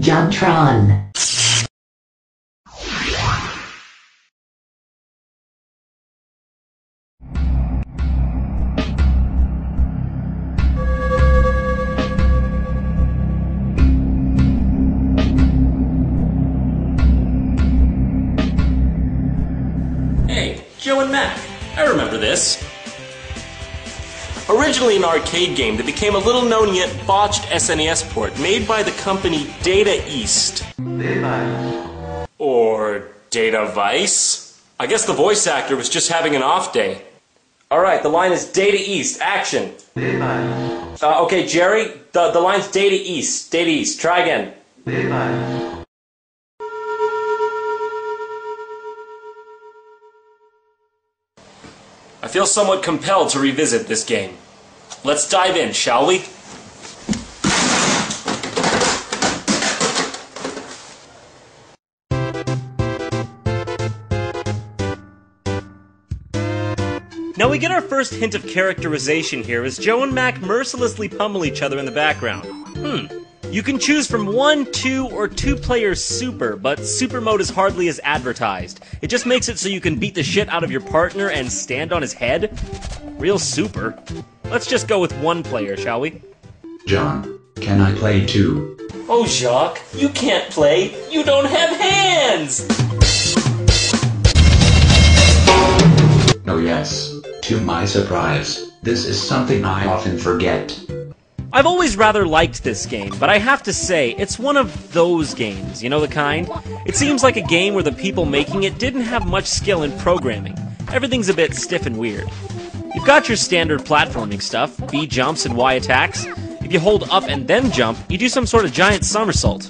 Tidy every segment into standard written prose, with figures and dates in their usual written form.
JonTron. Hey, Joe and Mac. I remember this. Originally an arcade game that became a little-known yet botched SNES port made by the company Data East. Or Data Vice? I guess the voice actor was just having an off day. Alright, the line is Data East. Action. Okay, Jerry, the line's Data East. Data East. Try again. I feel somewhat compelled to revisit this game. Let's dive in, shall we? Now we get our first hint of characterization here as Joe and Mac mercilessly pummel each other in the background. You can choose from 1, 2, or 2-player super, but super mode is hardly as advertised. It just makes it so you can beat the shit out of your partner and stand on his head? Real super. Let's just go with 1 player, shall we? John, can I play too? Oh, Jacques, you can't play. You don't have hands! Oh yes, to my surprise, this is something I often forget. I've always rather liked this game, but I have to say, it's one of those games, you know the kind? It seems like a game where the people making it didn't have much skill in programming. Everything's a bit stiff and weird. You've got your standard platforming stuff, B jumps and Y attacks. If you hold up and then jump, you do some sort of giant somersault.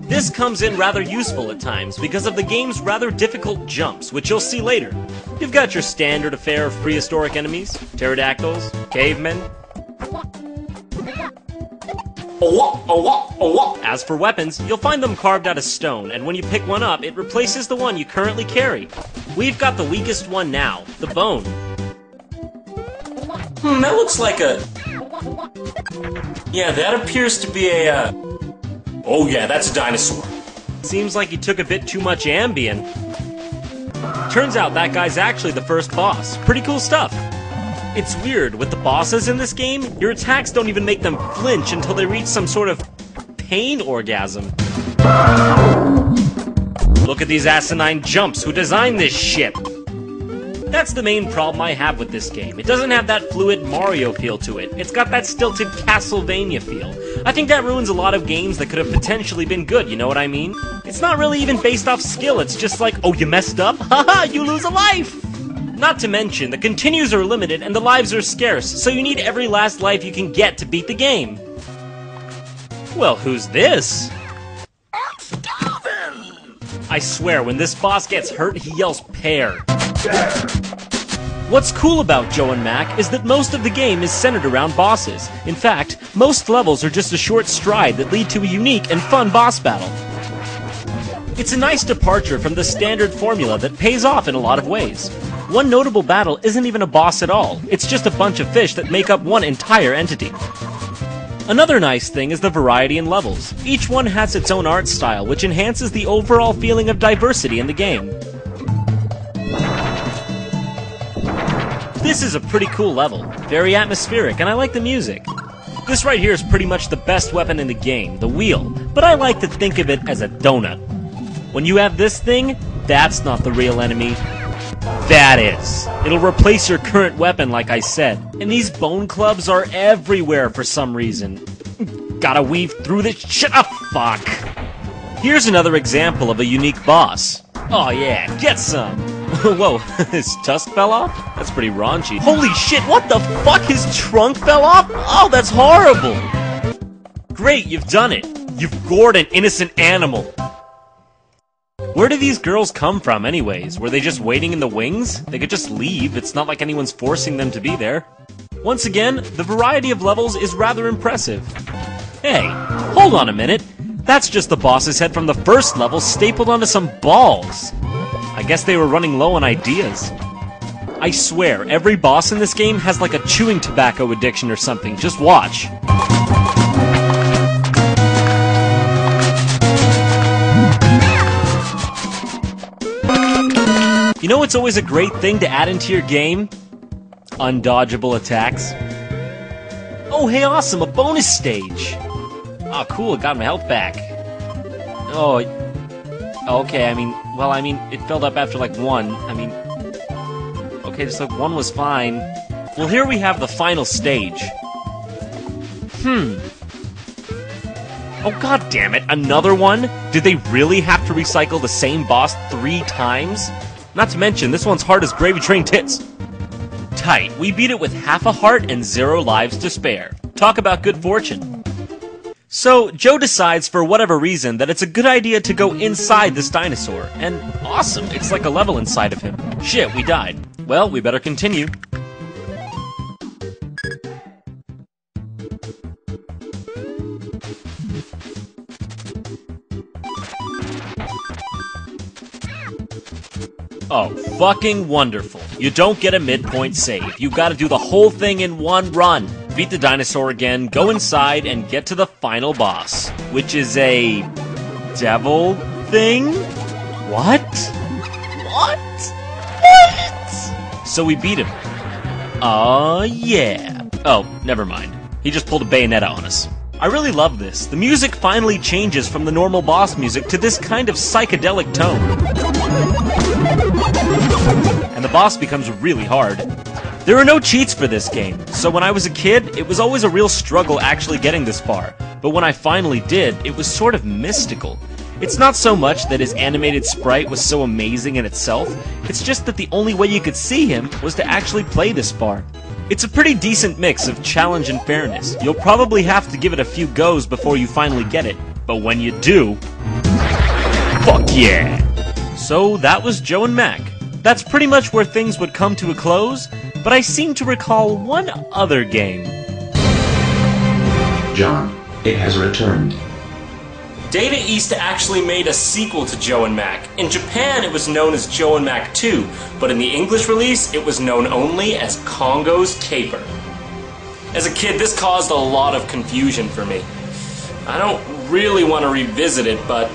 This comes in rather useful at times because of the game's rather difficult jumps, which you'll see later. You've got your standard affair of prehistoric enemies, pterodactyls, cavemen. As for weapons, you'll find them carved out of stone, and when you pick one up, it replaces the one you currently carry. We've got the weakest one now, the bone. That looks like a... Yeah, that appears to be a, Oh yeah, that's a dinosaur. Seems like he took a bit too much Ambien. Turns out that guy's actually the first boss. Pretty cool stuff. It's weird, with the bosses in this game, your attacks don't even make them flinch until they reach some sort of pain orgasm. Look at these asinine jumps, who designed this shit? That's the main problem I have with this game. It doesn't have that fluid Mario feel to it. It's got that stilted Castlevania feel. I think that ruins a lot of games that could have potentially been good, you know what I mean? It's not really even based off skill, it's just like, oh, you messed up? Haha, you lose a life! Not to mention, the continues are limited and the lives are scarce, so you need every last life you can get to beat the game. Well, who's this? I'm starving! I swear, when this boss gets hurt, he yells Pear. What's cool about Joe and Mac is that most of the game is centered around bosses. In fact, most levels are just a short stride that lead to a unique and fun boss battle. It's a nice departure from the standard formula that pays off in a lot of ways. One notable battle isn't even a boss at all, it's just a bunch of fish that make up one entire entity. Another nice thing is the variety in levels. Each one has its own art style, which enhances the overall feeling of diversity in the game. This is a pretty cool level, very atmospheric, and I like the music. This right here is pretty much the best weapon in the game, the wheel, but I like to think of it as a donut. When you have this thing, that's not the real enemy. That is. It'll replace your current weapon, like I said. And these bone clubs are everywhere for some reason. Gotta weave through this shit. Oh, fuck. Here's another example of a unique boss. Oh yeah, get some. Whoa, his tusk fell off? That's pretty raunchy. Holy shit, what the fuck? His trunk fell off? Oh, that's horrible. Great, you've done it. You've gored an innocent animal. Where do these girls come from anyways? Were they just waiting in the wings? They could just leave, it's not like anyone's forcing them to be there. Once again, the variety of levels is rather impressive. Hey, hold on a minute. That's just the boss's head from the first level stapled onto some balls. I guess they were running low on ideas. I swear, every boss in this game has like a chewing tobacco addiction or something, just watch. know what's always a great thing to add into your game? Undodgeable attacks. Oh, hey, awesome, a bonus stage! Oh, cool, got my health back. Oh, okay, it filled up after, like, 1. Okay, just, like, 1 was fine. Well, here we have the final stage. Oh, god damn it, another one? Did they really have to recycle the same boss 3 times? Not to mention, this one's hard as gravy train tits. Tight, we beat it with half a heart and 0 lives to spare. Talk about good fortune. So, Joe decides for whatever reason that it's a good idea to go inside this dinosaur. And awesome, it's like a level inside of him. Shit, we died. Well, we better continue. Oh, fucking wonderful. You don't get a midpoint save. You gotta do the whole thing in one run. Beat the dinosaur again, go inside, and get to the final boss. Which is a... devil thing? What? So we beat him. Yeah. Oh, never mind. He just pulled a bayonetta on us. I really love this. The music finally changes from the normal boss music to this kind of psychedelic tone. And the boss becomes really hard. There are no cheats for this game, so when I was a kid, it was always a real struggle actually getting this far. But when I finally did, it was sort of mystical. It's not so much that his animated sprite was so amazing in itself, it's just that the only way you could see him was to actually play this far. It's a pretty decent mix of challenge and fairness. You'll probably have to give it a few goes before you finally get it, but when you do... fuck yeah! So that was Joe and Mac. That's pretty much where things would come to a close, but I seem to recall one other game. John, it has returned. Data East actually made a sequel to Joe and Mac. In Japan, it was known as Joe and Mac 2, but in the English release, it was known only as Congo's Caper. As a kid, this caused a lot of confusion for me. I don't really want to revisit it, but...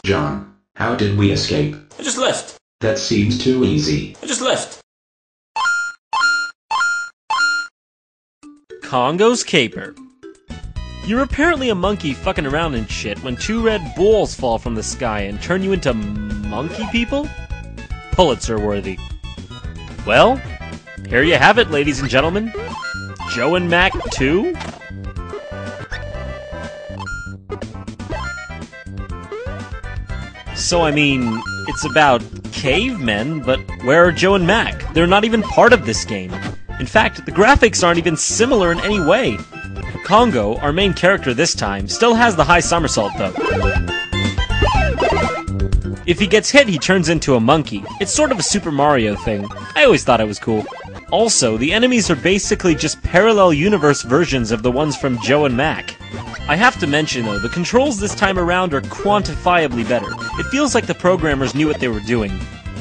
John, how did we escape? I just left. That seems too easy. I just left. Congo's Caper. You're apparently a monkey fucking around and shit when 2 red balls fall from the sky and turn you into monkey people? Pulitzer worthy. Well, here you have it, ladies and gentlemen. Joe and Mac 2? So, it's about cavemen, but where are Joe and Mac? They're not even part of this game. In fact, the graphics aren't even similar in any way. Congo, our main character this time, still has the high somersault, though. If he gets hit, he turns into a monkey. It's sort of a Super Mario thing. I always thought it was cool. Also, the enemies are basically just parallel universe versions of the ones from Joe and Mac. I have to mention, though, the controls this time around are quantifiably better. It feels like the programmers knew what they were doing.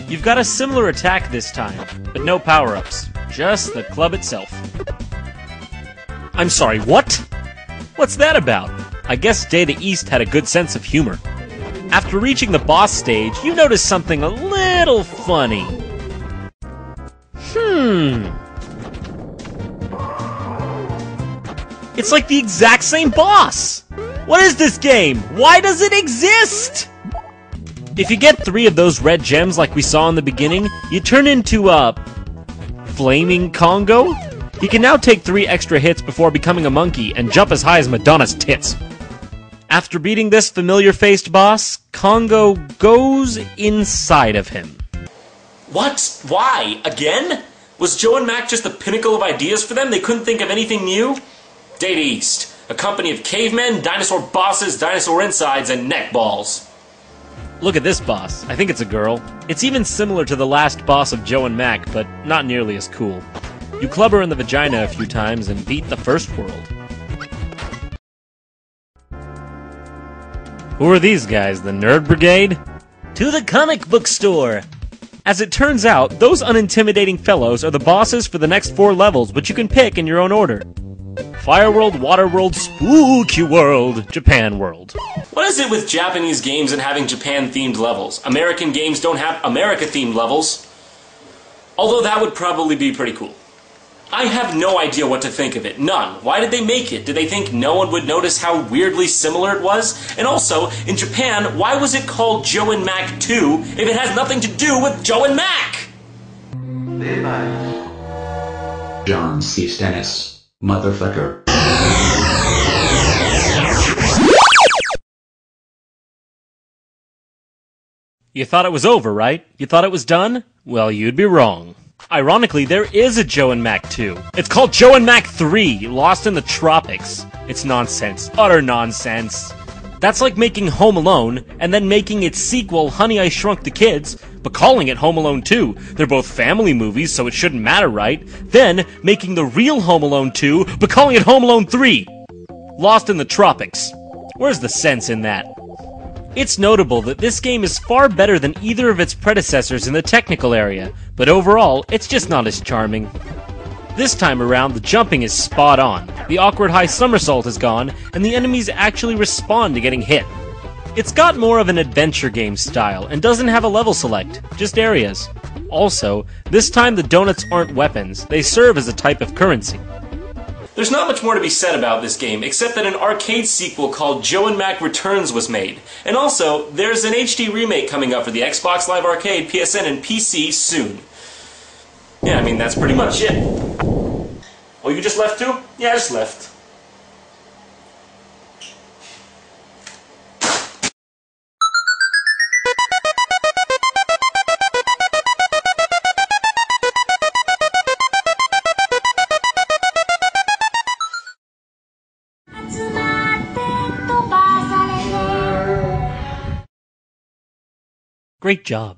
You've got a similar attack this time, but no power-ups. Just the club itself. I'm sorry, what? What's that about? I guess Data East had a good sense of humor. After reaching the boss stage, you notice something a little funny. It's like the exact same boss! What is this game? Why does it exist? If you get 3 of those red gems like we saw in the beginning, you turn into a... Flaming Congo? He can now take 3 extra hits before becoming a monkey and jump as high as Madonna's tits. After beating this familiar-faced boss, Congo goes inside of him. What? Why? Again? Was Joe and Mac just the pinnacle of ideas for them? They couldn't think of anything new? Data East, a company of cavemen, dinosaur bosses, dinosaur insides, and neck balls. Look at this boss. I think it's a girl. It's even similar to the last boss of Joe and Mac, but not nearly as cool. You club her in the vagina a few times and beat the first world. Who are these guys, the Nerd Brigade? To the comic book store! As it turns out, those unintimidating fellows are the bosses for the next 4 levels, which you can pick in your own order. Fire World, Water World, Spooky World, Japan World. What is it with Japanese games and having Japan-themed levels? American games don't have America-themed levels. Although that would probably be pretty cool. I have no idea what to think of it. None. Why did they make it? Did they think no one would notice how weirdly similar it was? And also, in Japan, why was it called Joe and Mac 2 if it has nothing to do with Joe and Mac? John C. Stennis. Motherfucker. You thought it was over, right? You thought it was done? Well, you'd be wrong. Ironically, there is a Joe and Mac 2. It's called Joe and Mac 3, Lost in the Tropics. It's nonsense. Utter nonsense. That's like making Home Alone, and then making its sequel, Honey, I Shrunk the Kids, but calling it Home Alone 2. They're both family movies, so it shouldn't matter, right? Then, making the real Home Alone 2, but calling it Home Alone 3. Lost in the Tropics. Where's the sense in that? It's notable that this game is far better than either of its predecessors in the technical area, but overall, it's just not as charming. This time around, the jumping is spot on, the awkward high somersault is gone, and the enemies actually respond to getting hit. It's got more of an adventure game style, and doesn't have a level select, just areas. Also, this time the donuts aren't weapons, they serve as a type of currency. There's not much more to be said about this game, except that an arcade sequel called Joe and Mac Returns was made. And also, there's an HD remake coming up for the Xbox Live Arcade, PSN, and PC soon. Yeah, I mean, that's pretty much it. Oh, you just left too? Yeah, I just left. Great job.